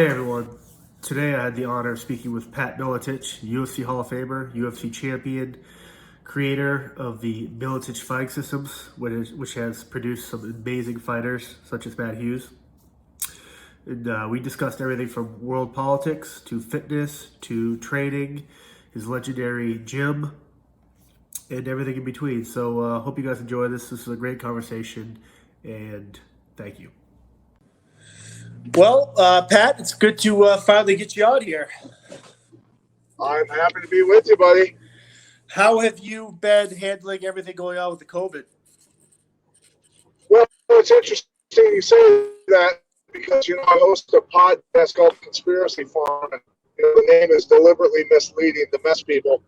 Hey everyone. Today I had the honor of speaking with Pat Miletich, UFC Hall of Famer, UFC champion, creator of the Miletich Fighting Systems, which has produced some amazing fighters such as Matt Hughes. And we discussed everything from world politics to fitness to training, his legendary gym, and everything in between. So hope you guys enjoy this. This is a great conversation, and thank you. Well, Pat, it's good to finally get you out here. I'm happy to be with you, buddy. How have you been handling everything going on with the COVID? Well, it's interesting you say that because, I host a podcast called Conspiracy Farm, and the name is deliberately misleading to mess people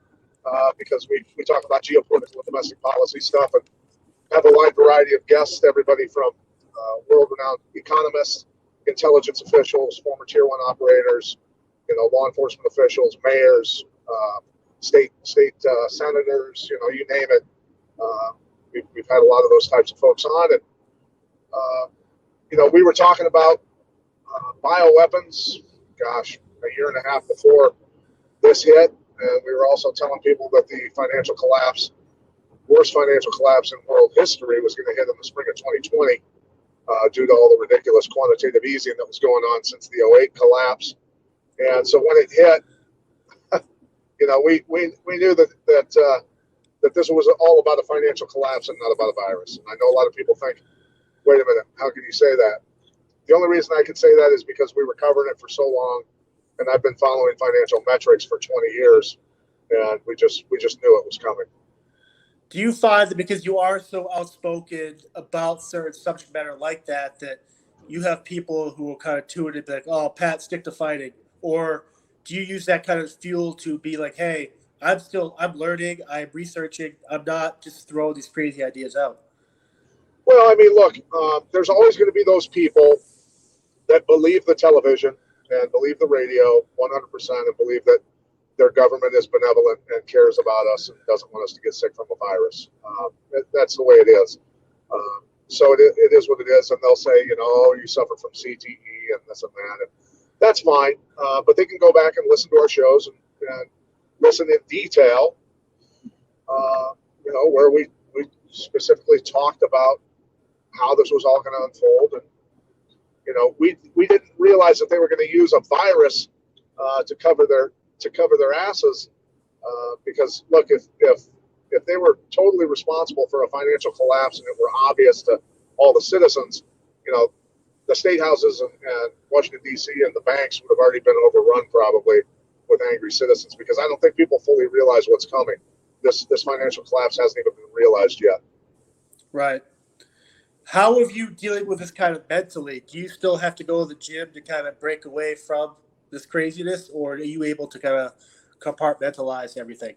because we talk about geopolitical and domestic policy stuff and have a wide variety of guests, everybody from world-renowned economists, intelligence officials, former Tier 1 operators, law enforcement officials, mayors, state senators, you name it. We've had a lot of those types of folks on, and we were talking about bioweapons, gosh, a year and a half before this hit, and we were also telling people that the worst financial collapse in world history was going to hit in the spring of 2020 due to all the ridiculous quantitative easing that was going on since the '08 collapse. And so when it hit, we knew that this was all about a financial collapse and not about a virus. And I know a lot of people think, wait a minute, how can you say that? The only reason I can say that is because we were covering it for so long, and I've been following financial metrics for 20 years, and we just knew it was coming. Do you find that because you are so outspoken about certain subject matter like that you have people who will kind of tune it and be like, oh, Pat, stick to fighting? Or do you use that kind of fuel to be like, hey, I'm learning, I'm researching, I'm not just throwing these crazy ideas out? Well, I mean, look, there's always going to be those people that believe the television and believe the radio 100% and believe that their government is benevolent and cares about us and doesn't want us to get sick from a virus. That's the way it is. So it is what it is. And they'll say, you suffer from CTE and this and that. And that's fine. But they can go back and listen to our shows and listen in detail, where we specifically talked about how this was all going to unfold. And, we didn't realize that they were going to use a virus to cover their asses, because look, if they were totally responsible for a financial collapse and it were obvious to all the citizens, the state houses and Washington D.C. and the banks would have already been overrun probably with angry citizens, because I don't think people fully realize what's coming. This financial collapse hasn't even been realized yet. Right. How have you dealing with this kind of mentally? Do you still have to go to the gym to kind of break away from this craziness, or are you able to kind of compartmentalize everything?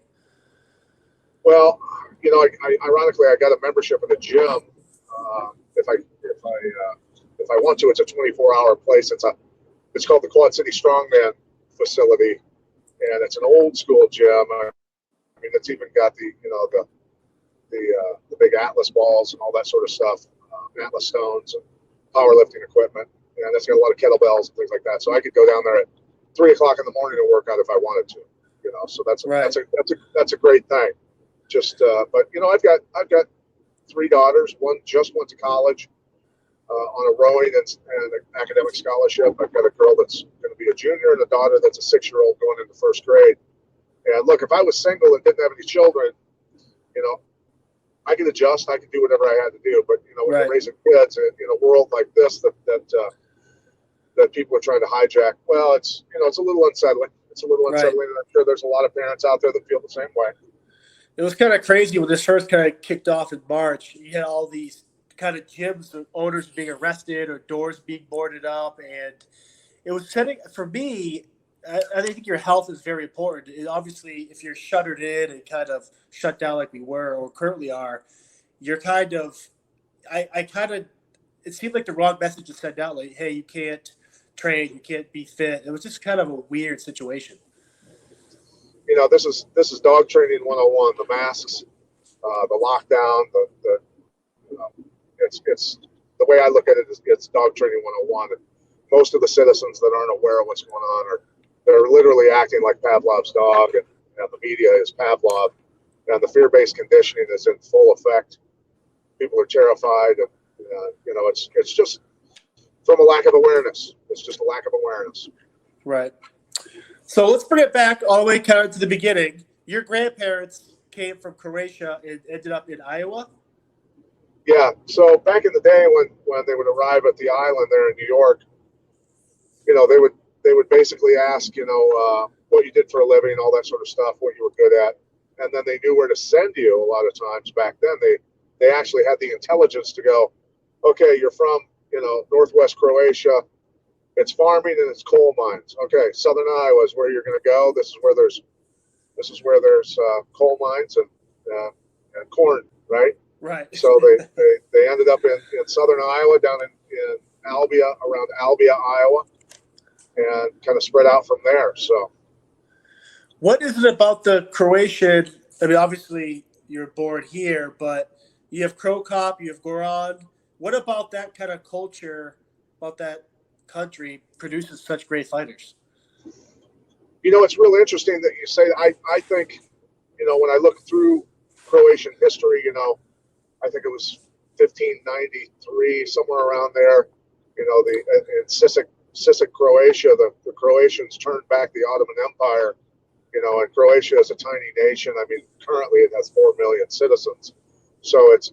Well, ironically, I got a membership in a gym. If I want to, it's a 24-hour place. It's called the Quad City Strongman facility, and it's an old school gym. I mean, it's even got the big Atlas balls and all that sort of stuff, Atlas stones and powerlifting equipment, and it's got a lot of kettlebells and things like that. So I could go down there at 3 o'clock in the morning and work out if I wanted to. So that's a great thing. But I've got 3 daughters. One just went to college on a rowing and an academic scholarship. I've got a girl that's going to be a junior and a daughter that's a 6-year-old going into 1st grade. And look, if I was single and didn't have any children, I could adjust. I could do whatever I had to do. But when you're raising kids in a world like this that people are trying to hijack, well, it's a little unsettling. It's a little unsettling, and I'm sure there's a lot of parents out there that feel the same way. It was kind of crazy when this first kind of kicked off in March. You had all these kind of gyms and owners being arrested or doors being boarded up, and it was setting for me. I think your health is very important. Obviously, if you're shuttered in and kind of shut down like we were or currently are, you're kind of. It seemed like the wrong message to send out. Like, hey, you can't train, you can't be fit. It was just kind of a weird situation. This is dog training 101. The masks, the lockdown, it's the way I look at it is it's dog training 101. most of the citizens that aren't aware of what's going on they're literally acting like Pavlov's dog, and the media is Pavlov, and the fear-based conditioning is in full effect. People are terrified, and it's just from a lack of awareness. It's just a lack of awareness. Right. So let's bring it back all the way kind of to the beginning. Your grandparents came from Croatia and ended up in Iowa. Yeah. So back in the day when they would arrive at the island there in New York, they would basically ask, what you did for a living, all that sort of stuff, what you were good at, and then they knew where to send you. A lot of times back then, they actually had the intelligence to go, okay, you're from northwest Croatia. It's farming and it's coal mines. Okay, southern Iowa is where you're going to go. This is where there's coal mines and corn, right? Right. So they ended up in southern Iowa, down in Albia, around Albia, Iowa, and kind of spread out from there. So, what is it about the Croatian? I mean, obviously you're born here, but you have Crow Cop, you have Goran. What about that kind of culture, about that country, produces such great fighters? It's really interesting that you say that. I think, when I look through Croatian history, I think it was 1593, somewhere around there, in Sisak, Croatia, the Croatians turned back the Ottoman Empire, and Croatia is a tiny nation. I mean, currently it has 4 million citizens. So it's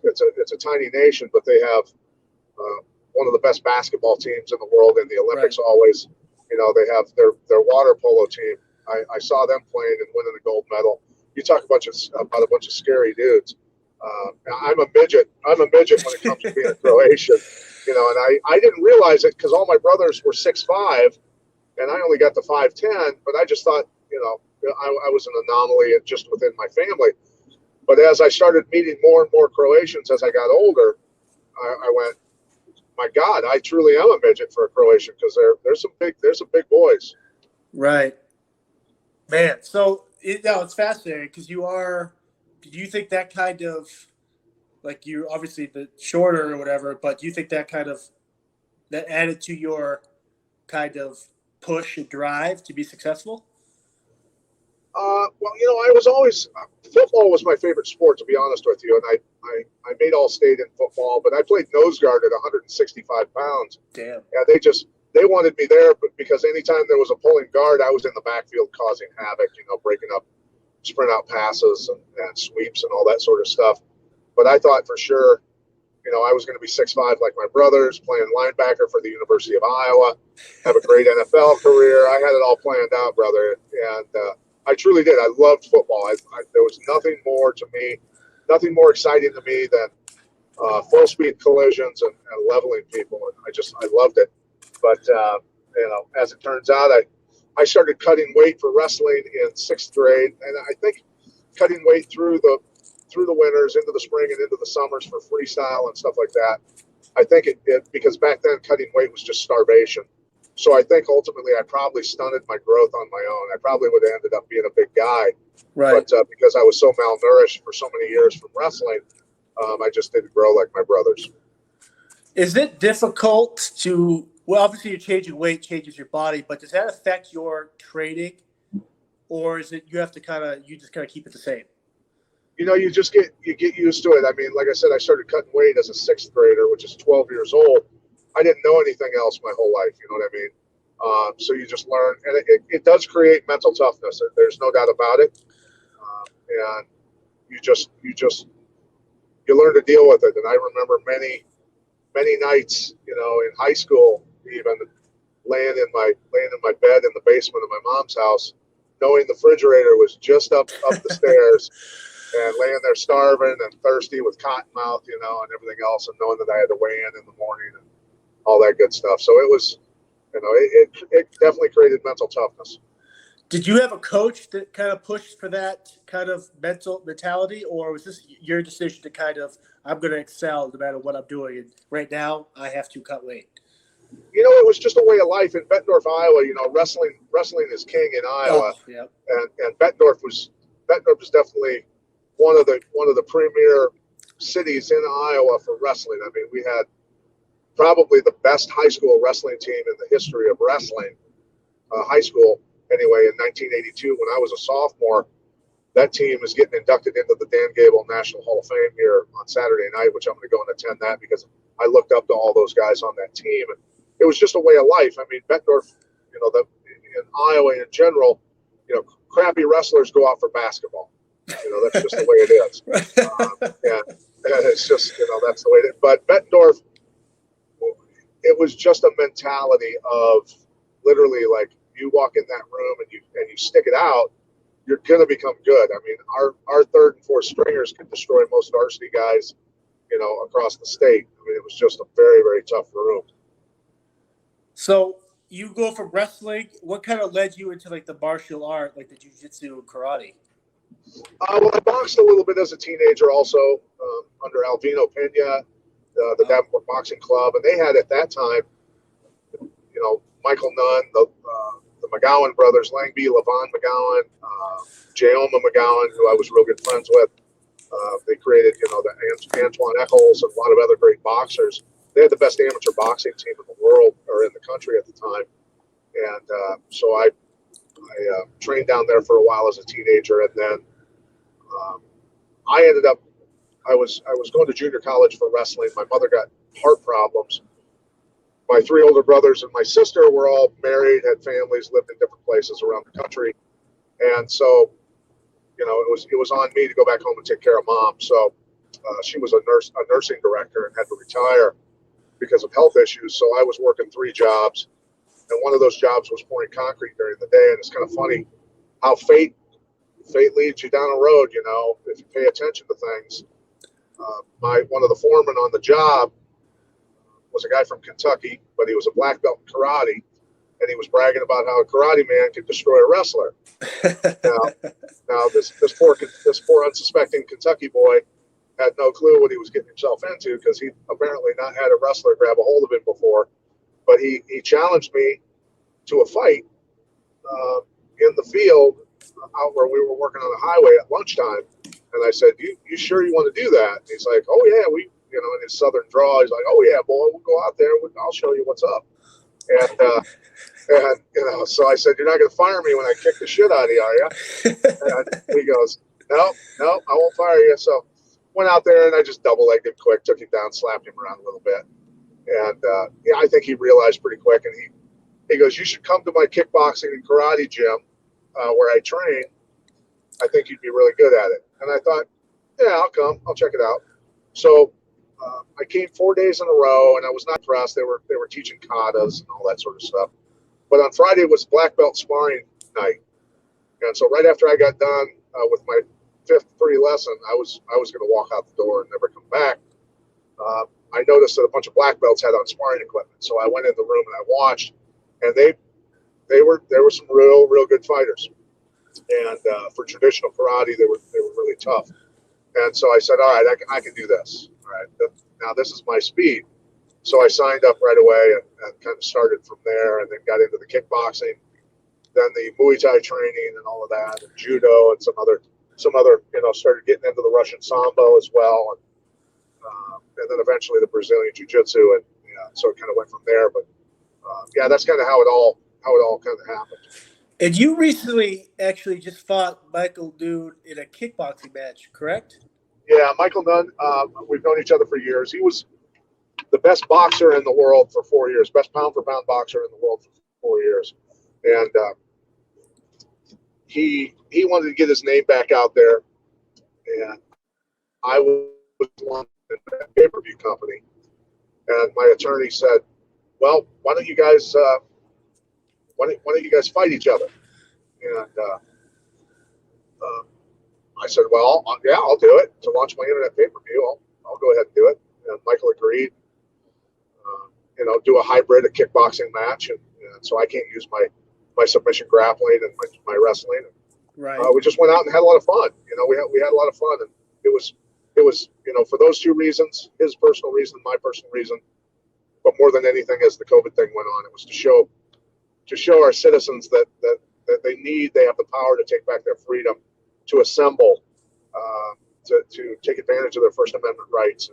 a tiny nation, but they have one of the best basketball teams in the world in the Olympics. Right. Always, they have their water polo team. I saw them playing and winning a gold medal. You talk about a bunch of scary dudes. I'm a midget. I'm a midget when it comes to being a Croatian, and I didn't realize it because all my brothers were 6'5", and I only got to 5'10". But I just thought, I was an anomaly just within my family. But as I started meeting more and more Croatians as I got older, I went, my God, I truly am a midget for a Croatian, because there's some big boys. Right, man. So it's fascinating because do you think that kind of, like, you obviously the shorter or whatever, but do you think that added to your kind of push and drive to be successful? Well, I was always football was my favorite sport, to be honest with you, and I made All-State in football, but I played nose guard at 165 pounds. Damn. Yeah, they wanted me there, but because anytime there was a pulling guard, I was in the backfield causing havoc, breaking up sprint out passes and sweeps and all that sort of stuff. But I thought for sure, I was going to be 6'5" like my brothers, playing linebacker for the University of Iowa, have a great NFL career. I had it all planned out, brother, and I truly did. I loved football. There was nothing more exciting to me than full speed collisions and leveling people. And I loved it. But as it turns out, I started cutting weight for wrestling in 6th grade, and I think cutting weight through the winters, into the spring, and into the summers for freestyle and stuff like that. I think it because back then cutting weight was just starvation. So I think ultimately I probably stunted my growth on my own. I probably would have ended up being a big guy. Right. But because I was so malnourished for so many years from wrestling, I just didn't grow like my brothers. Is it difficult to, well, obviously you're changing weight, changes your body, but does that affect your training? Or is it you just kind of keep it the same? You get used to it. I mean, like I said, I started cutting weight as a 6th grader, which is 12 years old. I didn't know anything else my whole life. You know what I mean? So you just learn, and it does create mental toughness. There's no doubt about it. And you learn to deal with it. And I remember many nights, in high school, even laying in my bed in the basement of my mom's house, knowing the refrigerator was just up the stairs, and laying there starving and thirsty with cotton mouth, and everything else, and knowing that I had to weigh in the morning and all that good stuff. So it was, it definitely created mental toughness. Did you have a coach that kind of pushed for that kind of mentality, or was this your decision to kind of, I'm going to excel no matter what I'm doing, and right now I have to cut weight? It was just a way of life in Bettendorf, Iowa. Wrestling is king in Iowa. Oh, yeah. And Bettendorf was definitely one of the premier cities in Iowa for wrestling. I mean, we had probably the best high school wrestling team in the history of wrestling, high school anyway, in 1982 when I was a sophomore. That team is getting inducted into the Dan Gable National Hall of Fame here on Saturday night, which I'm going to go and attend that because I looked up to all those guys on that team. And it was just a way of life. I mean, Bettendorf, in Iowa in general, crappy wrestlers go out for basketball. That's just the way it is. And it's just, that's the way it is. But Bettendorf, it was just a mentality of literally like you walk in that room and you stick it out, you're going to become good. I mean, our third and fourth stringers could destroy most varsity guys, across the state. I mean, it was just a very, very tough room. So you go from wrestling. What kind of led you into like the martial art, like the jiu-jitsu and karate? Well, I boxed a little bit as a teenager also under Alvino Pena, the Davenport Boxing Club. And they had at that time, Michael Nunn, the McGowan brothers, Langby, Levon McGowan, Jayoma McGowan, who I was real good friends with. They created, the Antoine Eccles and a lot of other great boxers. They had the best amateur boxing team in the world or in the country at the time. And so I trained down there for a while as a teenager. And then I ended up, I was going to junior college for wrestling. My mother got heart problems. My three older brothers and my sister were all married, had families, lived in different places around the country. And so, it was on me to go back home and take care of mom. So she was a nursing director and had to retire because of health issues. So I was working 3 jobs. And one of those jobs was pouring concrete during the day. And it's kind of funny how fate leads you down a road, if you pay attention to things. One of the foremen on the job was a guy from Kentucky, but he was a black belt in karate, and he was bragging about how a karate man could destroy a wrestler. now this poor unsuspecting Kentucky boy had no clue what he was getting himself into because he apparently not had a wrestler grab a hold of him before. But he challenged me to a fight in the field out where we were working on the highway at lunchtime. And I said, you sure you want to do that? And he's like, oh, yeah, in his southern drawl, he's like, oh, yeah, boy, we'll go out there. I'll show you what's up. And so I said, you're not going to fire me when I kick the shit out of you, are you? And he goes, no, I won't fire you. So went out there and I just double-legged him quick, took him down, slapped him around a little bit. And, I think he realized pretty quick. And he goes, you should come to my kickboxing and karate gym where I train. I think you'd be really good at it. And I thought, yeah, I'll come. I'll check it out. So I came 4 days in a row, and I was not impressed. They were teaching katas and all that sort of stuff. But on Friday was black belt sparring night. And so right after I got done with my 5th free lesson, I was going to walk out the door and never come back. I noticed that a bunch of black belts had on sparring equipment. So I went in the room and I watched, and they were some real good fighters. And for traditional karate, they were really tough. And so I said, all right, I can do this. All right, now this is my speed. So I signed up right away and kind of started from there, and then got into the kickboxing, then the Muay Thai training and all of that, and judo and some other, started getting into the Russian Sambo as well, and then eventually the Brazilian Jiu-Jitsu, and so it kind of went from there. But that's kind of how it all kind of happened. And you recently actually just fought Michael Nunn in a kickboxing match, correct? Yeah, Michael Nunn, we've known each other for years. He was the best boxer in the world for 4 years, best pound-for-pound boxer in the world for 4 years. And he wanted to get his name back out there. And I was one in a pay-per-view company. And my attorney said, well, why don't you guys fight each other? And I said, well, yeah, I'll do it. To launch my internet pay-per-view, I'll go ahead and do it. And Michael agreed. Do a hybrid, a kickboxing match. And so I can't use my submission grappling and my wrestling. Right. We just went out and had a lot of fun. We had a lot of fun. And it was for those 2 reasons, his personal reason, my personal reason. But more than anything, as the COVID thing went on, it was to show our citizens that they have the power to take back their freedom, to assemble, to take advantage of their First Amendment rights,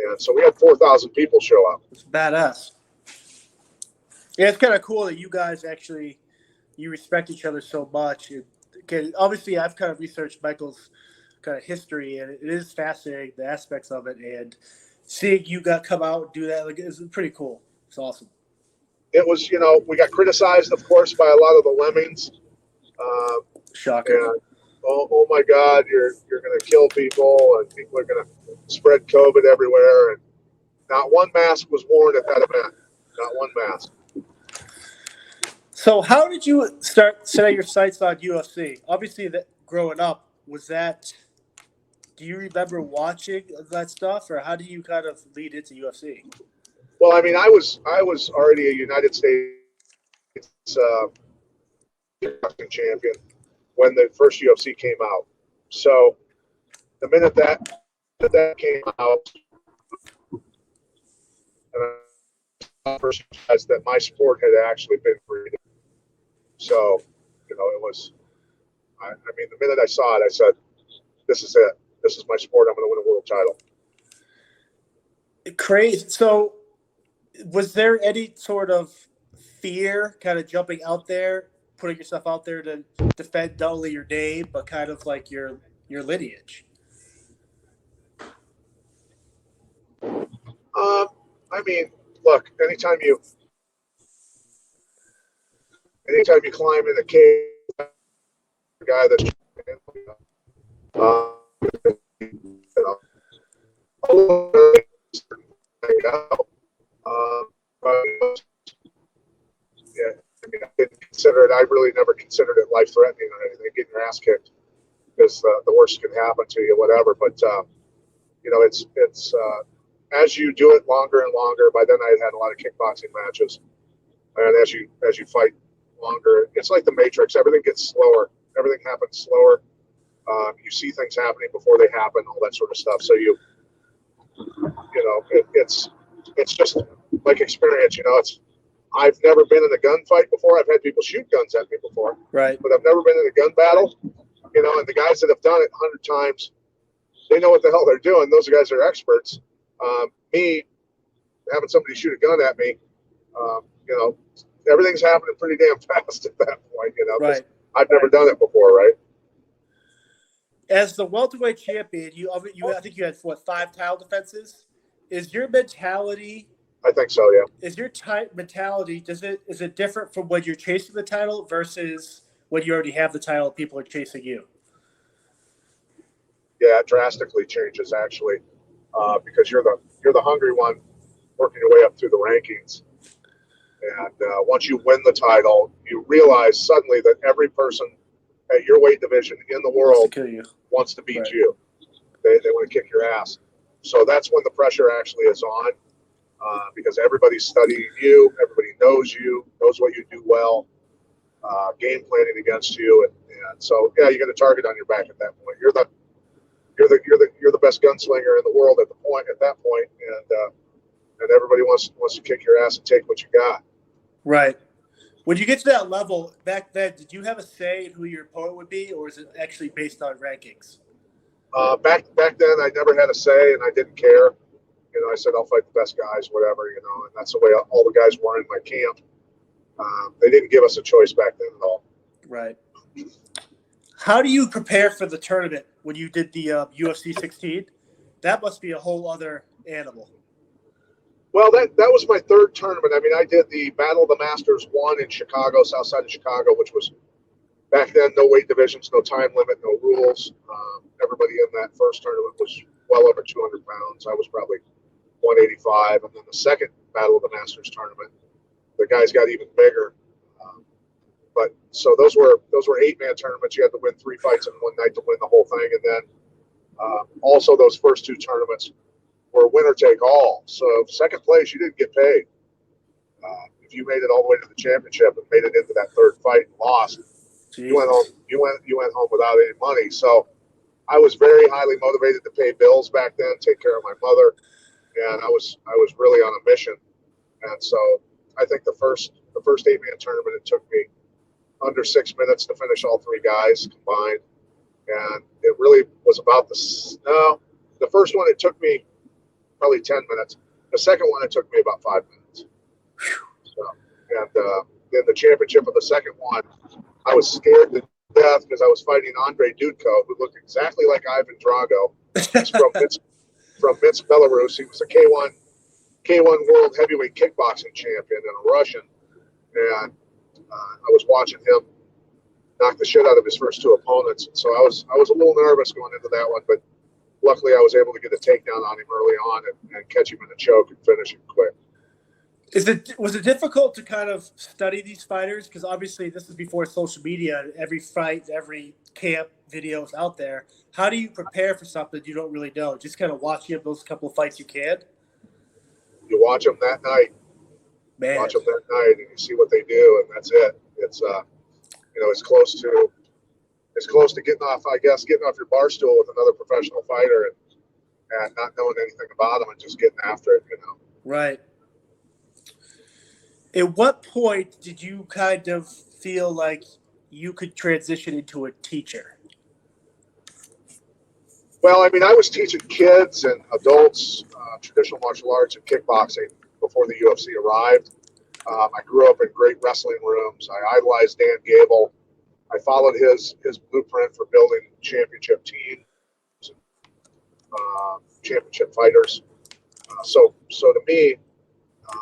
And so we had 4,000 people show up. It's badass. Yeah, it's kind of cool that you guys actually you respect each other so much. Obviously, I've kind of researched Michael's kind of history, and it is fascinating, the aspects of it, and seeing you come out and do that, like, is pretty cool. It's awesome. It was, we got criticized, of course, by a lot of the lemmings. Shocker. And, oh my God, you're going to kill people, and people are going to spread COVID everywhere. And not one mask was worn at that event. Not one mask. So how did you start setting your sights on UFC? Obviously, that growing up, do you remember watching that stuff, or how do you kind of lead into UFC? Well, I mean, I was already a United States champion when the first UFC came out. So the minute that came out, and I first realized that my sport had actually been created. So, it was, I mean, the minute I saw it, I said, this is it. This is my sport. I'm going to win a world title. Crazy. So was there any sort of fear kind of jumping out there, putting yourself out there to defend not only your name, but kind of like your lineage? I mean, look, anytime you climb in a cave, the guy that's yeah, I mean, I didn't consider it. I really never considered it life-threatening or anything. Getting your ass kicked is the worst can happen to you, whatever. But it's as you do it longer and longer. By then, I had a lot of kickboxing matches, and as you fight longer, it's like the Matrix. Everything gets slower. Everything happens slower. You see things happening before they happen, all that sort of stuff. So it's just like experience. I've never been in a gunfight before. I've had people shoot guns at me before, right? But I've never been in a gun battle. And the guys that have done it 100 times, they know what the hell they're doing. Those guys are experts. Me having somebody shoot a gun at me, everything's happening pretty damn fast at that point. Right. I've never done it before, right? As the welterweight champion, I think you had 5 title defenses. Is your mentality? I think so, yeah. Is your mentality, is it different from when you're chasing the title versus when you already have the title and people are chasing you? Yeah, it drastically changes actually, because you're the hungry one working your way up through the rankings. And once you win the title, you realize suddenly that every person at your weight division in the world wants to beat right. you. They want to kick your ass. So that's when the pressure actually is on, because everybody's studying you, everybody knows what you do well, game planning against you, and so yeah, you get a target on your back at that point. You're the best gunslinger in the world at that point, and everybody wants to kick your ass and take what you got. Right. When you get to that level, back then, did you have a say in who your opponent would be, or is it actually based on rankings? Back then, I never had a say, and I didn't care. I said I'll fight the best guys, whatever, and that's the way all the guys were in my camp. They didn't give us a choice back then at all. Right. How do you prepare for the tournament when you did the UFC 16? That must be a whole other animal. Well, that was my third tournament. I mean, I did the Battle of the Masters 1 in Chicago, south side of Chicago, which was back then no weight divisions, no time limit, no rules. Everybody in that first tournament was well over 200 pounds. I was probably 185. And then the second Battle of the Masters tournament, the guys got even bigger. But so those were 8-man tournaments. You had to win 3 fights in one night to win the whole thing. And then also those first 2 tournaments were winner take all. So second place, you didn't get paid. If you made it all the way to the championship and made it into that third fight and lost, you went home. You went home without any money. So I was very highly motivated to pay bills back then, take care of my mother, and I was really on a mission. And so I think the first 8-man tournament, it took me under 6 minutes to finish all 3 guys combined, and it really was about the first one. It took me probably 10 minutes. The second one, it took me about 5 minutes. So, and in the championship of the second one, I was scared to death because I was fighting Andre Dudko, who looked exactly like Ivan Drago. He's from Minsk, Belarus. He was a K1 World Heavyweight Kickboxing Champion and a Russian. And I was watching him knock the shit out of his first two opponents. So I was a little nervous going into that one, but luckily I was able to get a takedown on him early on and catch him in a choke and finish him quick. Was it difficult to kind of study these fighters? Because obviously this is before social media. Every fight, every camp video is out there. How do you prepare for something you don't really know? Just kind of watching those couple of fights you can? You watch them that night. Man. Watch them that night and you see what they do, and that's it. It's it's close to getting off your bar stool with another professional fighter and not knowing anything about them and just getting after it, Right. At what point did you kind of feel like you could transition into a teacher? Well, I mean, I was teaching kids and adults traditional martial arts and kickboxing before the UFC arrived. I grew up in great wrestling rooms. I idolized Dan Gable. I followed his blueprint for building championship teams, championship fighters. So to me,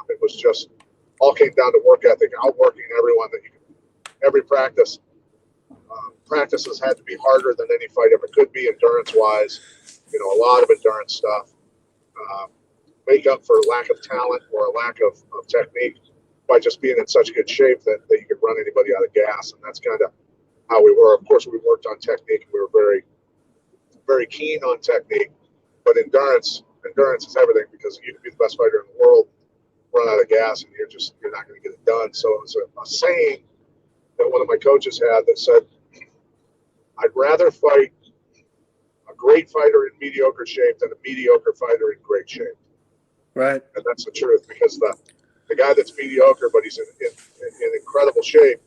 it was just all came down to work ethic, outworking everyone that you could. Every practice. Practices had to be harder than any fight ever could be, endurance-wise. A lot of endurance stuff. Make up for lack of talent or a lack of technique by just being in such good shape that you could run anybody out of gas, and that's kind of how we were. Of course, we worked on technique, and we were very, very keen on technique, but endurance is everything, because you can be the best fighter in the world, run out of gas, and you're not going to get it done. So it was a saying that one of my coaches had that said, I'd rather fight a great fighter in mediocre shape than a mediocre fighter in great shape. Right. And that's the truth, because the guy that's mediocre, but he's in incredible shape,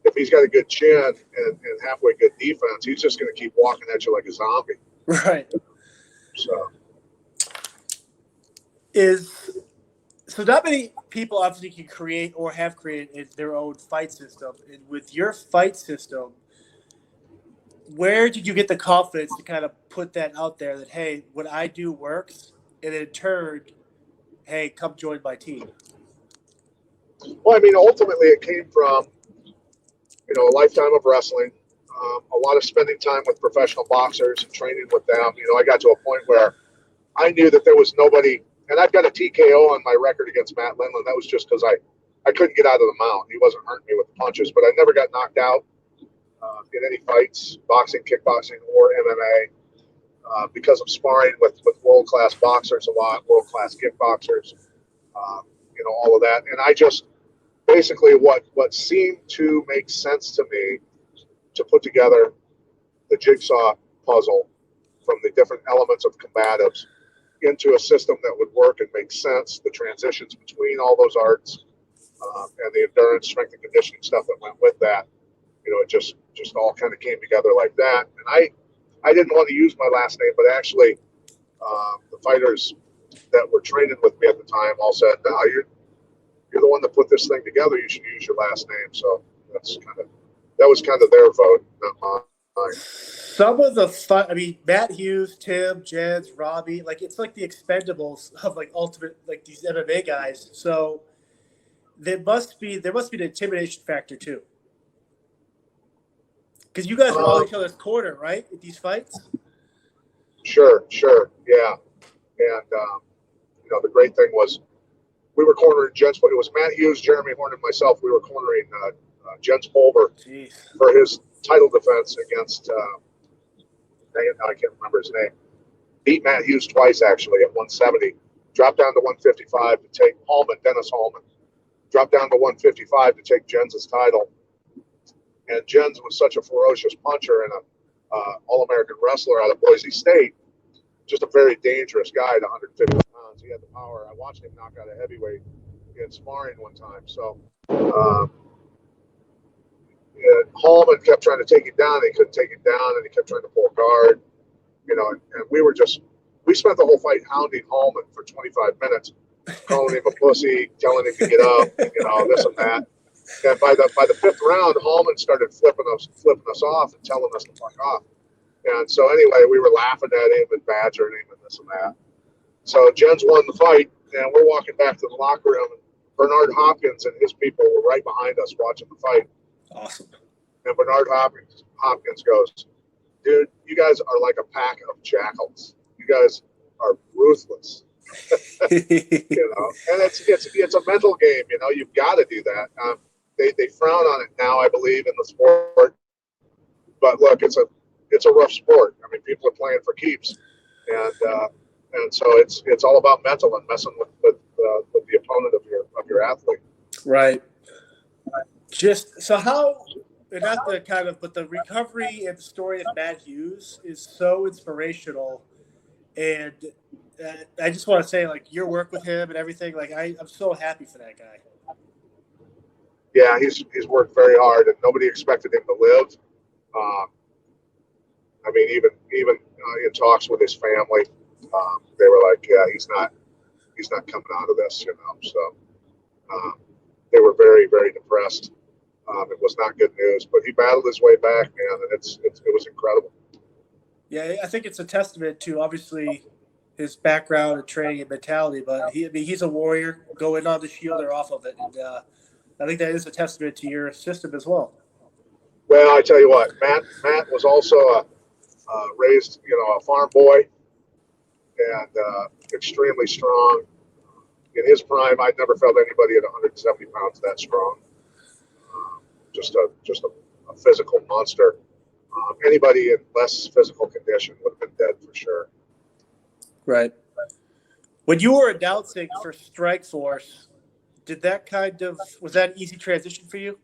if he's got a good chin and halfway good defense, he's just going to keep walking at you like a zombie. Right. So not many people obviously can create or have created their own fight system. And with your fight system, where did you get the confidence to kind of put that out there that, hey, what I do works, and in turn, hey, come join my team? Well, I mean, ultimately it came from, a lifetime of wrestling, a lot of spending time with professional boxers and training with them. I got to a point where I knew that there was nobody, and I've got a TKO on my record against Matt Lindland. That was just because I couldn't get out of the mount. He wasn't hurting me with the punches, but I never got knocked out in any fights, boxing, kickboxing, or MMA, because of sparring with world-class boxers a lot, world-class kickboxers, all of that. And I just, basically what seemed to make sense to me to put together the jigsaw puzzle from the different elements of combatives into a system that would work and make sense, the transitions between all those arts, and the endurance, strength, and conditioning stuff that went with that. It just all kind of came together like that. And I didn't want to use my last name, but actually the fighters that were training with me at the time all said, no, you're the one that put this thing together, you should use your last name. So that was kind of their vote, not mine. Some of the Matt Hughes, Tim, Jens, Robbie, it's like the Expendables of ultimate, these MMA guys. So there must be an intimidation factor too, because you guys are all each other's corner, right? At these fights. Sure, yeah. And the great thing was we were cornering Jens. It was Matt Hughes, Jeremy Horn, and myself. We were cornering Jens Pulver for his title defense against. I can't remember his name. Beat Matt Hughes twice, actually, at 170. Dropped down to 155 to take Dennis Hallman. Dropped down to 155 to take Jens' title. And Jens was such a ferocious puncher and a All-American wrestler out of Boise State. Just a very dangerous guy at 150 pounds. He had the power. I watched him knock out a heavyweight in sparring one time. So Hallman kept trying to take him down. He couldn't take him down, and he kept trying to pull guard. And we we spent the whole fight hounding Hallman for 25 minutes, calling him a pussy, telling him to get up, this and that. And by the fifth round, Hallman started flipping us off and telling us to fuck off. And so anyway, we were laughing at him and badgering him and this and that. So Jens won the fight, and we're walking back to the locker room, and Bernard Hopkins and his people were right behind us watching the fight. Awesome. And Bernard Hopkins goes, dude, you guys are like a pack of jackals. You guys are ruthless. And it's a mental game. You've got to do that. They frown on it now, I believe, in the sport. But look, it's a rough sport. I mean, people are playing for keeps, and so it's all about mental and messing with the opponent of your athlete. Right. Just so how, and not the kind of, but the recovery and the story of Matt Hughes is so inspirational, and I just want to say, like, your work with him and everything, like, I'm so happy for that guy. Yeah, he's worked very hard, and nobody expected him to live. I mean, even in talks with his family, they were like, "Yeah, he's not coming out of this," So they were very, very depressed. It was not good news, but he battled his way back, man, and it was incredible. Yeah, I think it's a testament to obviously his background and training and mentality, but he's a warrior, go in on the shield or off of it, and I think that is a testament to your system as well. Well, I tell you what, Matt was also raised, a farm boy, and extremely strong. In his prime, I'd never felt anybody at 170 pounds that strong. Just a physical monster. Anybody in less physical condition would have been dead for sure. Right. When you were announcing for Strikeforce, did that was that an easy transition for you?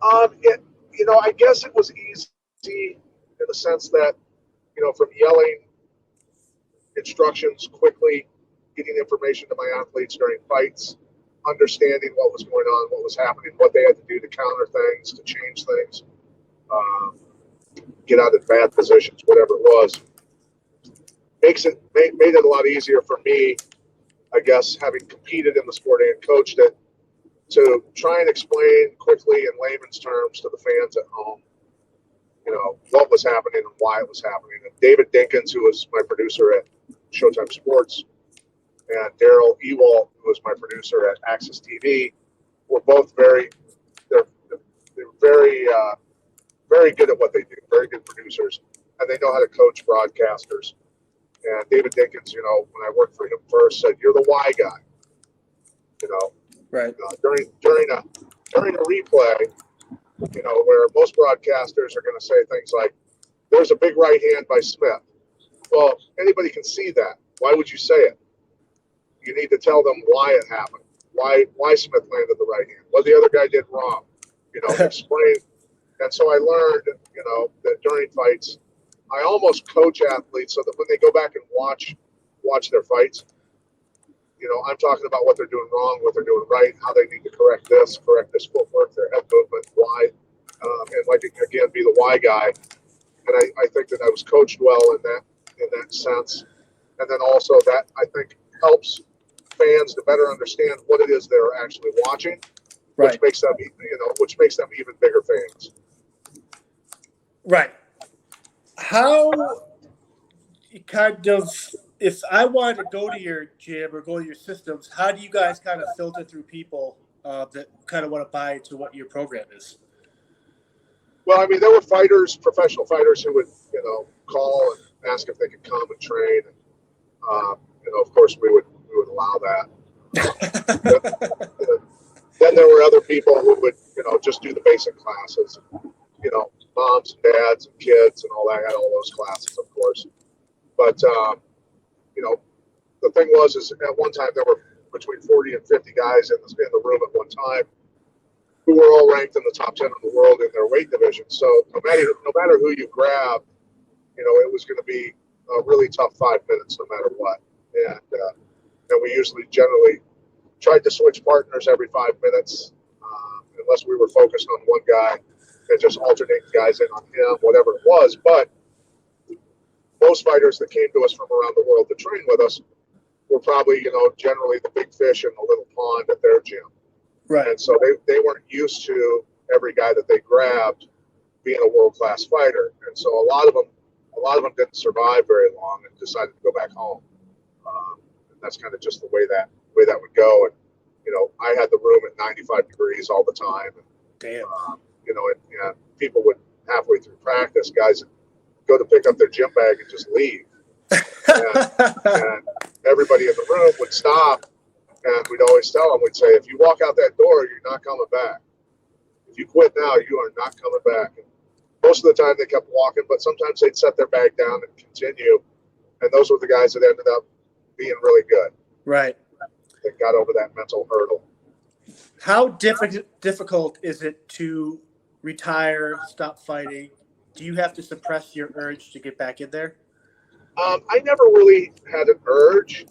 I guess it was easy in the sense that, from yelling instructions quickly, getting information to my athletes during fights, understanding what was going on, what was happening, what they had to do to counter things, to change things, get out of bad positions, whatever it was, made it a lot easier for me, I guess, having competed in the sport and coached it, to try and explain quickly in layman's terms to the fans at home, what was happening and why it was happening. And David Dinkins, who was my producer at Showtime Sports, and Daryl Ewald, who was my producer at Access TV, were both they're very, very good at what they do, very good producers, and they know how to coach broadcasters. And David Dinkins, when I worked for him first, said, "You're the why guy." Right. During a replay, where most broadcasters are going to say things like, "There's a big right hand by Smith." Well, anybody can see that. Why would you say it? You need to tell them why it happened, why Smith landed the right hand, what the other guy did wrong. Explain. And so I learned, that during fights, I almost coach athletes so that when they go back and watch their fights, I'm talking about what they're doing wrong, what they're doing right, how they need to correct this footwork, their head movement, why, and again, be the why guy. And I think that I was coached well in that sense. And then also that I think helps fans to better understand what it is they're actually watching, right, which makes them even bigger fans. Right. How if I wanted to go to your gym or go to your systems, how do you guys kind of filter through people that kind of want to buy into what your program is? Well, I mean, there were professional fighters who would, call and ask if they could come and train. And, of course, we would allow that. Then there were other people who would, just do the basic classes. Moms and dads and kids and all that, had all those classes, of course. But, the thing is at one time there were between 40 and 50 guys in the room at one time who were all ranked in the top 10 in the world in their weight division. So no matter who you grabbed, it was going to be a really tough 5 minutes no matter what. And we generally tried to switch partners every 5 minutes, unless we were focused on one guy, and just alternate guys in on him, whatever it was. But most fighters that came to us from around the world to train with us were probably, generally the big fish in the little pond at their gym. Right. And so they weren't used to every guy that they grabbed being a world-class fighter. And so a lot of them didn't survive very long and decided to go back home. And that's kind of just the way that would go. And, I had the room at 95 degrees all the time. And, Damn. And people would halfway through practice, guys would go to pick up their gym bag and just leave. and everybody in the room would stop, and we'd always tell them, we'd say, if you walk out that door, you're not coming back. If you quit now, you are not coming back. And most of the time they kept walking, but sometimes they'd set their bag down and continue. And those were the guys that ended up being really good. Right. They got over that mental hurdle. How difficult is it to retire, stop fighting? Do you have to suppress your urge to get back in there? I never really had an urge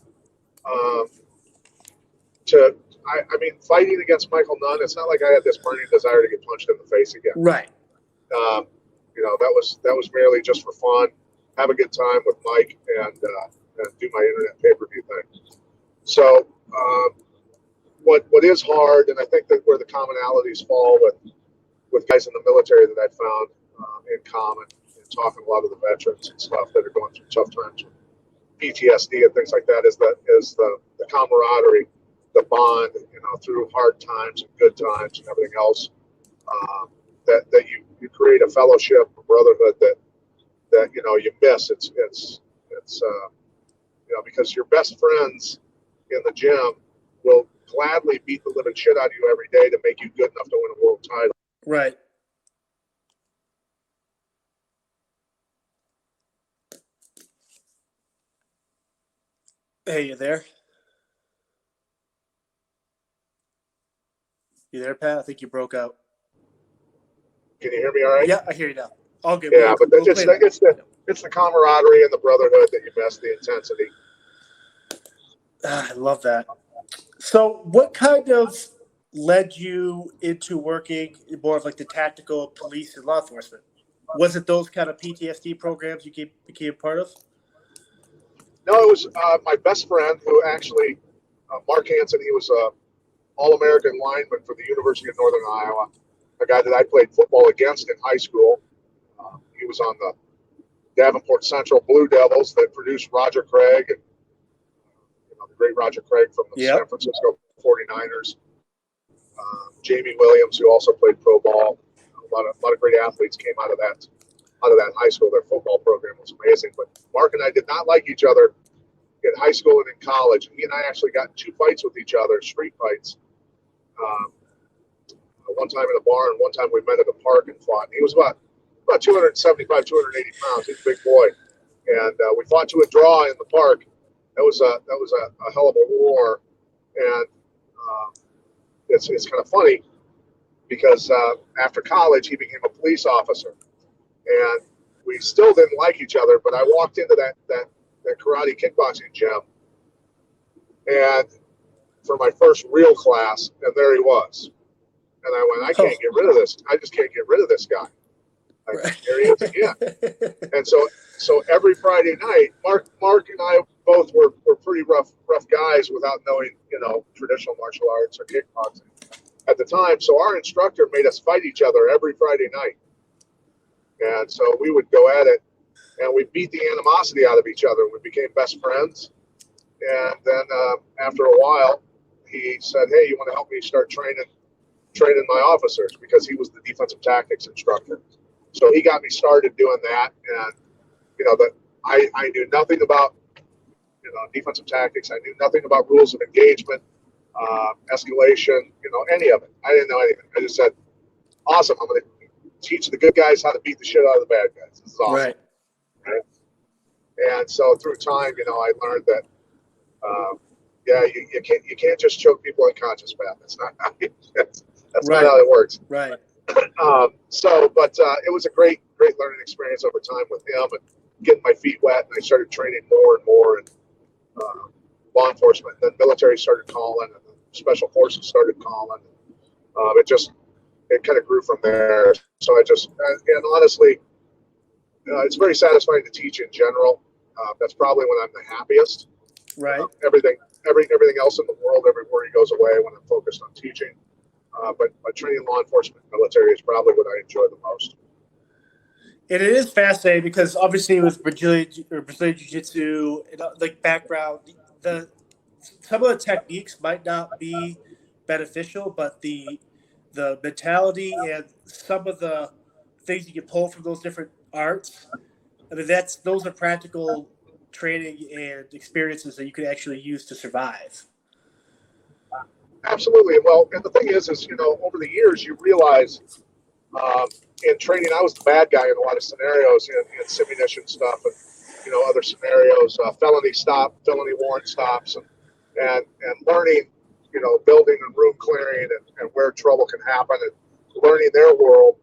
fighting against Michael Nunn, it's not like I had this burning desire to get punched in the face again. Right. That was merely just for fun, have a good time with Mike, and do my internet pay-per-view thing. So what is hard, and I think that where the commonalities fall with guys in the military that I found in common, and talking to a lot of the veterans and stuff that are going through tough times with PTSD and things like that, is the camaraderie, the bond, through hard times and good times and everything else, that you create a fellowship, a brotherhood that you miss. It's because your best friends in the gym will gladly beat the living shit out of you every day to make you good enough to win a world title. Right. Hey, you there? You there, Pat? I think you broke out. Can you hear me all right? Yeah, I hear you now. All good. Yeah, but it's the camaraderie and the brotherhood that you miss, the intensity. I love that. So what kind of led you into working more of like the tactical police and law enforcement? Was it those kind of PTSD programs you became a part of? No, it was my best friend who actually, Mark Hansen, he was a All-American lineman for the University of Northern Iowa, a guy that I played football against in high school. He was on the Davenport Central Blue Devils that produced Roger Craig, and the great Roger Craig from the San Francisco 49ers. Jamie Williams, who also played pro ball. A lot of great athletes came out of that high school. Their football program was amazing. But Mark and I did not like each other in high school and in college. He and I actually got in 2 fights with each other, street fights. One time in a bar, and one time we met at a park and fought. He was about 275, 280 pounds. He's a big boy, and we fought to a draw in the park. That was a hell of a war, and it's kind of funny because after college he became a police officer, and we still didn't like each other. But I walked into that karate kickboxing gym, and for my first real class, and there he was. And I went, I can't get rid of this. I just can't get rid of this guy. There he is again. And so every Friday night, Mark and I both were pretty rough guys without knowing, traditional martial arts or kickboxing at the time. So our instructor made us fight each other every Friday night. And so we would go at it, and we beat the animosity out of each other. We became best friends. And then after a while, he said, hey, you want to help me start training my officers, because he was the defensive tactics instructor. So he got me started doing that, and that I knew nothing about defensive tactics. I knew nothing about rules of engagement, escalation, any of it. I didn't know anything. I just said, awesome, I'm going to teach the good guys how to beat the shit out of the bad guys. This is awesome. Right? And so through time, I learned that you can't just choke people unconscious, Pat. That's not how not how it works. Right. It was a great learning experience over time with him, and getting my feet wet, and I started training more and more in law enforcement. And then military started calling, and special forces started calling. It kind of grew from there. So and honestly, it's very satisfying to teach in general. That's probably when I'm the happiest. Right. Everything else in the world, every worry goes away when I'm focused on teaching. But training law enforcement and military is probably what I enjoy the most. And it is fascinating because obviously with Brazilian Jiu-Jitsu, like background, some of the techniques might not be beneficial, but the mentality and some of the things you can pull from those different arts, I mean, those are practical training and experiences that you can actually use to survive. Absolutely. Well, and the thing is, over the years, you realize in training, I was the bad guy in a lot of scenarios in simunition stuff and, other scenarios, felony warrant stops and learning, building and room clearing and where trouble can happen and learning their world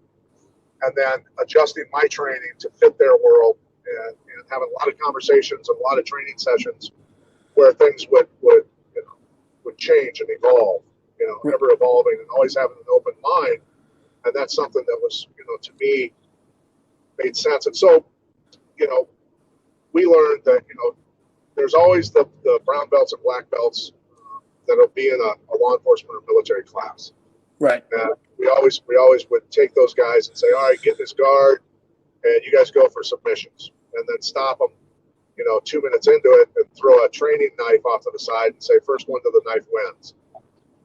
and then adjusting my training to fit their world and having a lot of conversations and a lot of training sessions where things would change and evolve, ever evolving and always having an open mind. And that's something that was, to me, made sense. And so, we learned that, there's always the brown belts and black belts that'll be in a law enforcement or military class. Right. And we always would take those guys and say, all right, get in this guard and you guys go for submissions and then stop them, 2 minutes into it and throw a training knife off to the side and say, first one to the knife wins.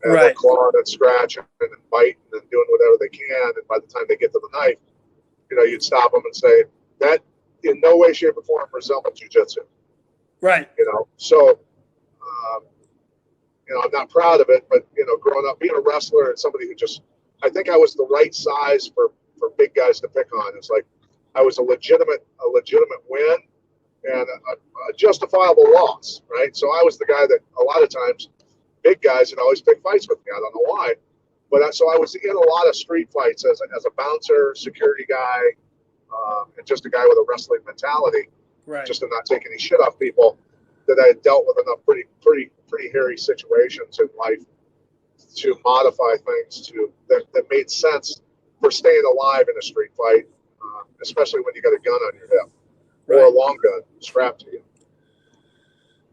And right. They're clawing and scratching and biting and doing whatever they can. And by the time they get to the knife, you'd stop them and say, that in no way, shape, or form resembles jiu-jitsu. Right. So, I'm not proud of it, but, growing up, being a wrestler and somebody who I think I was the right size for big guys to pick on. It's like I was a legitimate win and a justifiable loss, right? So I was the guy that a lot of times big guys would always pick fights with me. I don't know why. But so I was in a lot of street fights as a bouncer, security guy, and just a guy with a wrestling mentality, right. just to not take any shit off people, that I had dealt with enough pretty hairy situations in life to modify things that made sense for staying alive in a street fight, especially when you got a gun on your hip or a long gun strapped to you.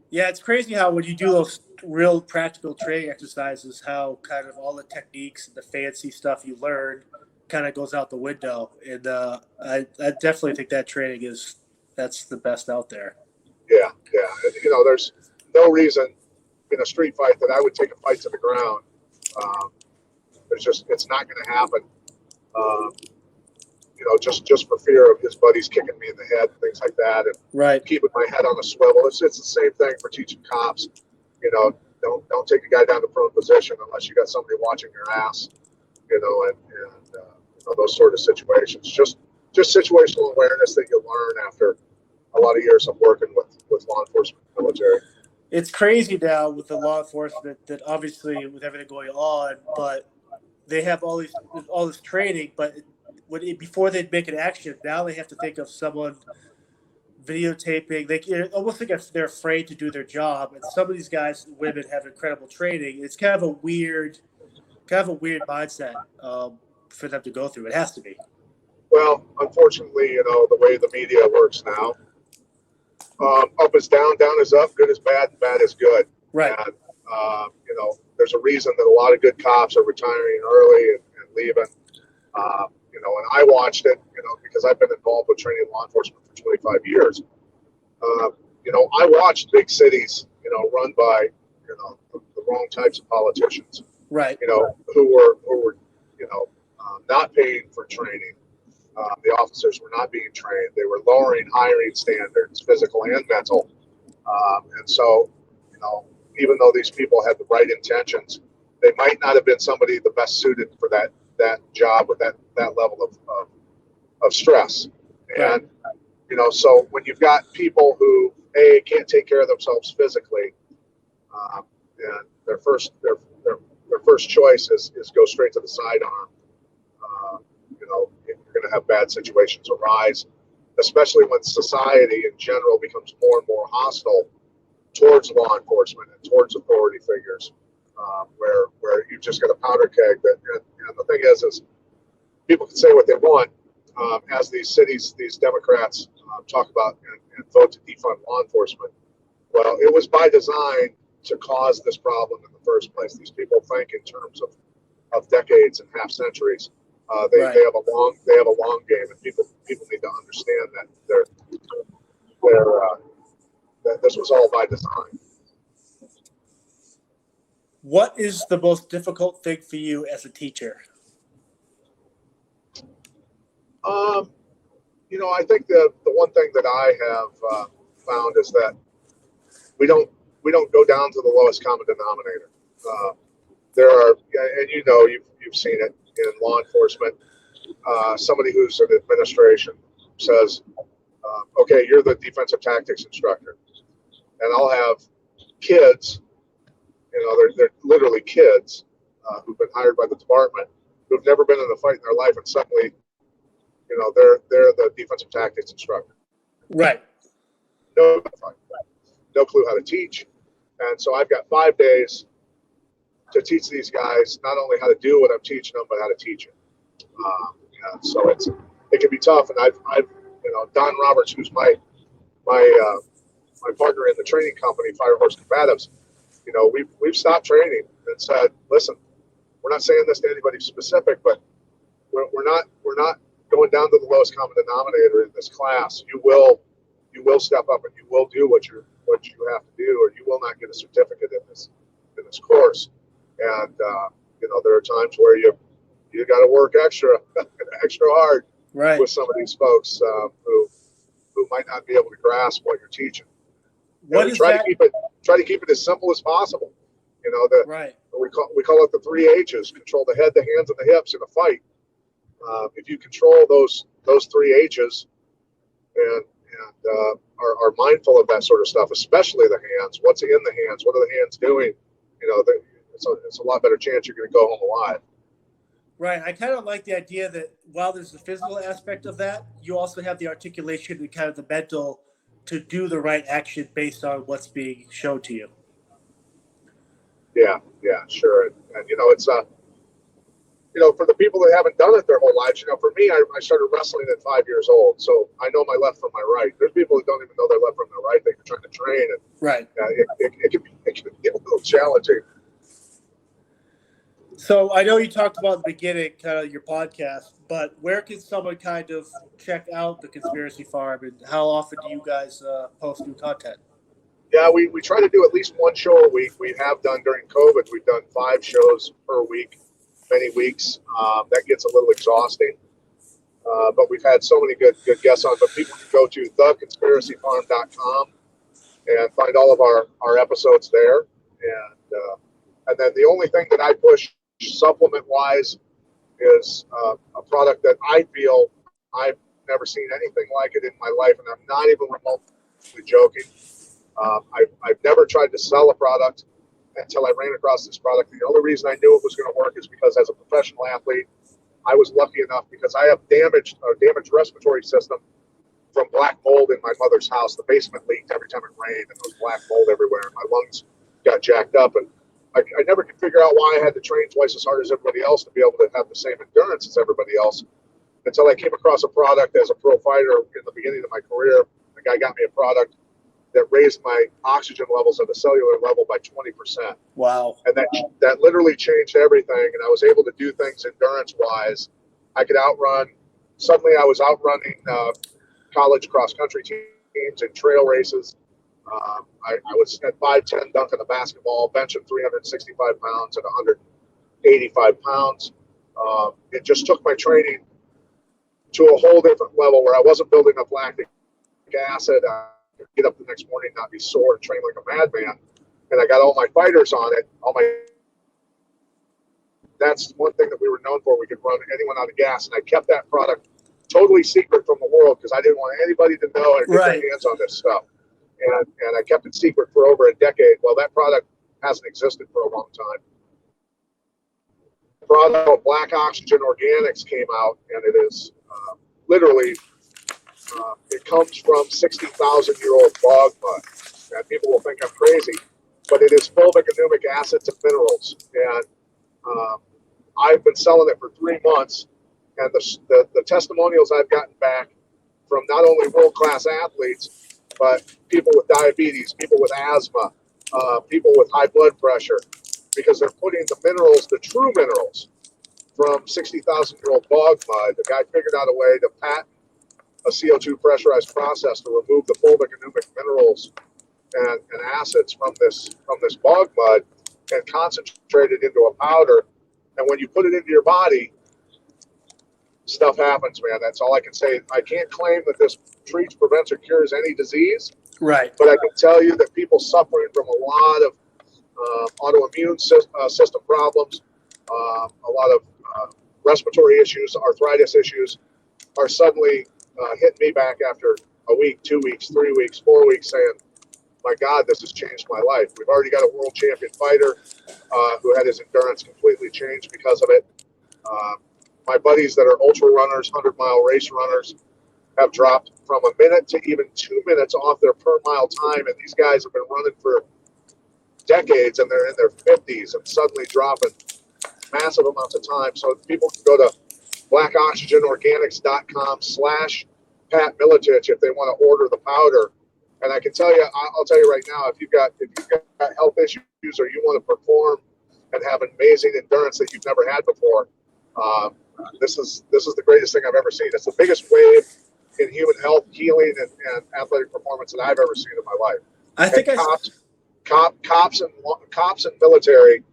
Yeah, it's crazy how when you do those real practical training exercises, how kind of all the techniques and the fancy stuff you learn kind of goes out the window. And I definitely think that training that's the best out there. Yeah. And, there's no reason in a street fight that I would take a fight to the ground. It's not going to happen. Just for fear of his buddies kicking me in the head and things like that, and right. keeping my head on a swivel. It's the same thing for teaching cops. Don't take a guy down to prone position unless you got somebody watching your ass. And those sort of situations. Just situational awareness that you learn after a lot of years of working with law enforcement and military. It's crazy now with the law enforcement that obviously with everything going on, but they have all this training, but before they make an action, now they have to think of someone videotaping. They almost think they're afraid to do their job. And some of these guys and women have incredible training. It's kind of a weird mindset for them to go through. It has to be. Well, unfortunately, the way the media works now, up is down, down is up, good is bad, and bad is good. Right. And, there's a reason that a lot of good cops are retiring early and leaving. And I watched it, because I've been involved with training law enforcement for 25 years. I watched big cities, run by, the wrong types of politicians. Right. Who were not paying for training. The officers were not being trained. They were lowering hiring standards, physical and mental. And so, even though these people had the right intentions, they might not have been somebody the best suited for that job with that level of stress. Right. And, so when you've got people who, A, can't take care of themselves physically, and their first choice is go straight to the sidearm, you're going to have bad situations arise, especially when society in general becomes more and more hostile towards law enforcement and towards authority figures, where you've just got a powder keg. And the thing is people can say what they want. As these cities, these Democrats talk about and vote to defund law enforcement. Well, it was by design to cause this problem in the first place. These people think in terms of decades and half centuries. They have a long game, and people need to understand that this was all by design. What is the most difficult thing for you as a teacher? I think the one thing that I have found is that we don't go down to the lowest common denominator. There are, and you've seen it in law enforcement. Somebody who's in administration says, "Okay, you're the defensive tactics instructor," and I'll have kids. They're literally kids who've been hired by the department who've never been in a fight in their life, and suddenly, they're the defensive tactics instructor. Right. No clue how to teach, and so I've got 5 days to teach these guys not only how to do what I'm teaching them, but how to teach it. And so it can be tough. And I've Don Roberts, who's my partner in the training company, Fire Horse Combatives. We've stopped training and said, listen, we're not saying this to anybody specific, but we're not going down to the lowest common denominator in this class. You will step up and you will do what you have to do, or you will not get a certificate in this course. And there are times where you got to work extra hard with some of these folks who might not be able to grasp what you're teaching. Try to keep it as simple as possible. We call it the 3 H's: control the head, the hands, and the hips in a fight. If you control those 3 H's and are mindful of that sort of stuff, especially the hands. What's in the hands? What are the hands doing? It's a lot better chance you're going to go home alive. Right. I kind of like the idea that while there's the physical aspect of that, you also have the articulation and kind of the mental to do the right action based on what's being shown to you. Yeah, sure. And it's for the people that haven't done it their whole lives, for me, I started wrestling at 5 years old, so I know my left from my right. There's people that don't even know their left from their right. They're trying to train, and right. It can get a little challenging. So I know you talked about at the beginning, kind of your podcast, but where can someone kind of check out the Conspiracy Farm, and how often do you guys post new content? Yeah, we try to do at least one show a week. We have done during COVID. We've done 5 shows per week, many weeks. That gets a little exhausting, but we've had so many good guests on. But people can go to theconspiracyfarm.com and find all of our episodes there. And then the only thing that I push supplement-wise is a product that I feel I've never seen anything like it in my life, and I'm not even remotely joking. I've never tried to sell a product until I ran across this product. The only reason I knew it was going to work is because as a professional athlete, I was lucky enough because I have damaged respiratory system from black mold in my mother's house. The basement leaked every time it rained, and there was black mold everywhere, and my lungs got jacked up. And I never could figure out why I had to train twice as hard as everybody else to be able to have the same endurance as everybody else, until I came across a product as a pro fighter in the beginning of my career. The guy got me a product that raised my oxygen levels at a cellular level by 20%. Wow. And that literally changed everything. And I was able to do things endurance-wise. I could suddenly I was outrunning college cross-country teams and trail races. I was at 5'10", dunking a basketball, benching 365 pounds at 185 pounds. It just took my training to a whole different level where I wasn't building up lactic acid. I could get up the next morning, not be sore, and train like a madman. And I got all my fighters on it. That's one thing that we were known for. We could run anyone out of gas. And I kept that product totally secret from the world because I didn't want anybody to know and get their hands on this stuff. And I kept it secret for over a decade. Well, that product hasn't existed for a long time. The product called Black Oxygen Organics came out, and it is literally, it comes from 60,000-year-old bog mud. And people will think I'm crazy, but it is fulvic and humic acids and minerals. And I've been selling it for 3 months, and the testimonials I've gotten back from not only world-class athletes, but people with diabetes, people with asthma, people with high blood pressure, because they're putting the minerals, the true minerals, from 60,000-year-old bog mud. The guy figured out a way to patent a CO2 pressurized process to remove the fulvic and humic minerals and acids from this bog mud and concentrate it into a powder. And when you put it into your body, stuff happens, man. That's all I can say. I can't claim that this treats, prevents, or cures any disease. Right. But I can tell you that people suffering from a lot of autoimmune system problems, a lot of respiratory issues, arthritis issues, are suddenly hitting me back after a week, 2 weeks, 3 weeks, 4 weeks, saying, my God, this has changed my life. We've already got a world champion fighter who had his endurance completely changed because of it. My buddies that are ultra runners, 100-mile race runners, have dropped from a minute to even 2 minutes off their per mile time. And these guys have been running for decades and they're in their 50s and suddenly dropping massive amounts of time. So people can go to blackoxygenorganics.com/Pat Miletich if they want to order the powder. And I can tell you, I'll tell you right now, if you've got health issues or you want to perform and have amazing endurance that you've never had before, this is the greatest thing I've ever seen. It's the biggest wave in human health, healing, and athletic performance that I've ever seen in my life. I think cops and military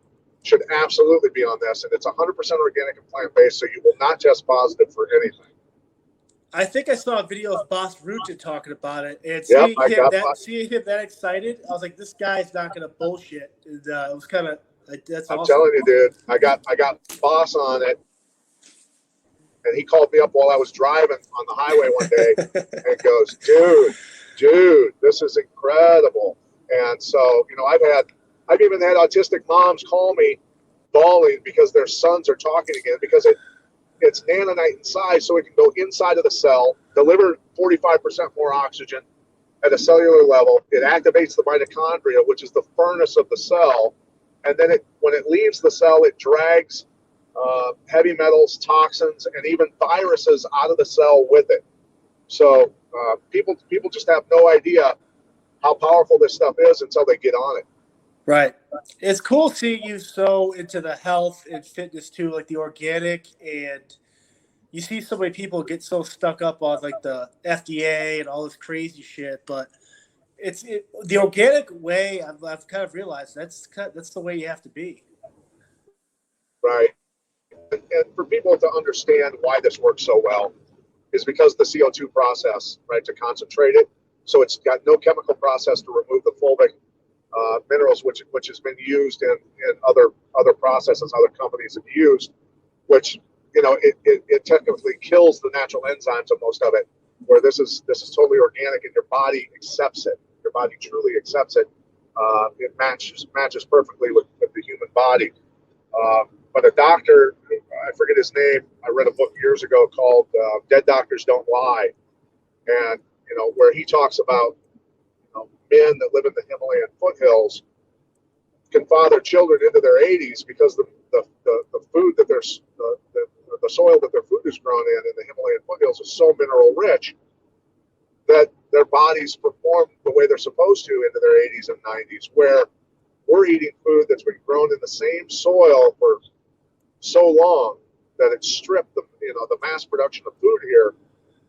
should absolutely be on this, and it's 100% organic and plant-based, so you will not test positive for anything. I think I saw a video of Boss Ruchin talking about it, and Yep, seeing him that excited, I was like, this guy's not going to bullshit. And, it was kind of that's I'm awesome. telling you, dude. I got Boss on it, and he called me up while I was driving on the highway one day, and goes, "Dude, this is incredible." And so, you know, I've even had autistic moms call me bawling because their sons are talking again, because it's nanonite in size, so it can go inside of the cell, deliver 45% more oxygen at a cellular level. It activates the mitochondria, which is the furnace of the cell. And then when it leaves the cell, it drags heavy metals, toxins, and even viruses out of the cell with it. So people just have no idea how powerful this stuff is until they get on it. Right. It's cool seeing you so into the health and fitness too, like the organic, and you see so many people get so stuck up on like the FDA and all this crazy shit, but the organic way. I've kind of realized that's the way you have to be. Right. And for people to understand why this works so well is because the CO2 process, right, to concentrate it. So it's got no chemical process to remove the fulvic minerals, which has been used in other processes other companies have used, which, you know, it technically kills the natural enzymes of most of it, where this is totally organic and your body accepts it. Your body truly accepts it. It matches perfectly with the human body. But a doctor, I forget his name, I read a book years ago called Dead Doctors Don't Lie. And, you know, where he talks about, you know, men that live in the Himalayan foothills can father children into their 80s because the food that the soil that their food is grown in the Himalayan foothills is so mineral rich that their bodies perform the way they're supposed to into their 80s and 90s, where we're eating food that's been grown in the same soil for so long that it's stripped the mass production of food here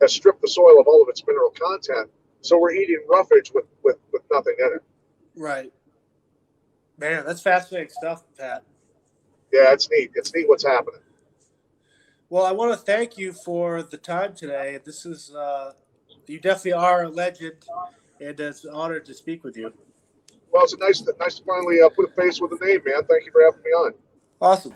has stripped the soil of all of its mineral content. So we're eating roughage with nothing in it. Right. Man, that's fascinating stuff, Pat. Yeah, it's neat. It's neat what's happening. Well, I want to thank you for the time today. This is you definitely are a legend, and it's an honor to speak with you. Well, it's nice to finally put a face with a name, man. Thank you for having me on. Awesome.